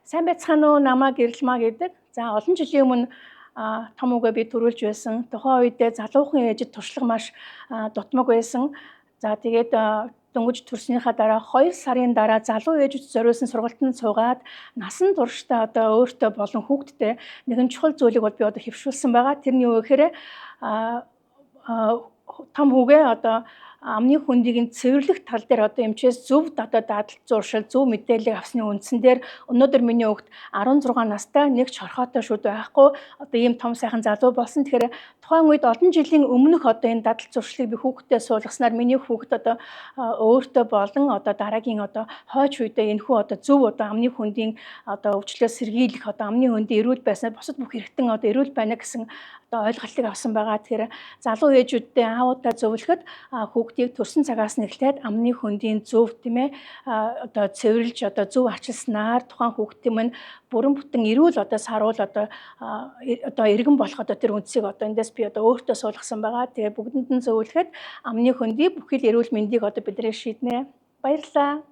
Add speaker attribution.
Speaker 1: Сайн байцгаана уу, намайг Гэрэлмаа гэдэг. За олон жилийн өмнө том үгээ би төрүүлж байсан. Тухайн үедээ залуухан ээжид туршлага маш дутмаг байсан. За тэгээд дөнгөж төрснийхаа дараа 2 сарын дараа залуу ээжид зориулсан сургалтанд суугаад насан туршдаа одоо өөртөө болон хүүхдтэй нэгэн чухал зүйлийг бол би одоо хэвшүүлсэн байгаа. Тэрний юу гэхээр том хүүгээ одоо амны хөндийн цэвэрлэх тал дээр одоо эмчээс зөв одоо дадал зуршил, зөв мэдээлэл авсны үндсэн дээр өнөөдөр миний хүүхд 16 настай, нэг ч хорхоотой шүд байхгүй. Одоо ийм том сайхан залуу болсон. Тэгэхээр тухайн үед олон жилийн өмнөх одоо энэ дадал зуршлыг би хүүхдэд суулгаснаар миний хүүхд одоо өөртөө болон одоо дараагийн одоо хойч үедээ энэхүү одоо зөв одоо амны хөндийн одоо өвчлөөс сэргийлэх одоо амны хөндийн эрүүл байснаар бусад бүх хэрэгтэн одоо эрүүл байна гэсэн одоо ойлголтыг авсан байгаа. Тэгэхээр залуу ээжүүдтэй аавуудаа зөвлөхөд хүүхдийг төрсэн цагаас нь эхлээд амны хөндийн зөв тийм ээ одоо цэвэрлж одоо зөв арчилснаар тухайн хүүхдийн минь бүрэн бүтэн эрүүл одоо саруул одоо иргэн болох одоо тэр үндсийг одоо эндээс би одоо өөртөө суулгасан байгаа. Тэгээ бүгдэнд нь зөвлөхөд амны хөндий бүхэл эрүүл мэндийг одоо бид нэр шийднэ. Баярлалаа.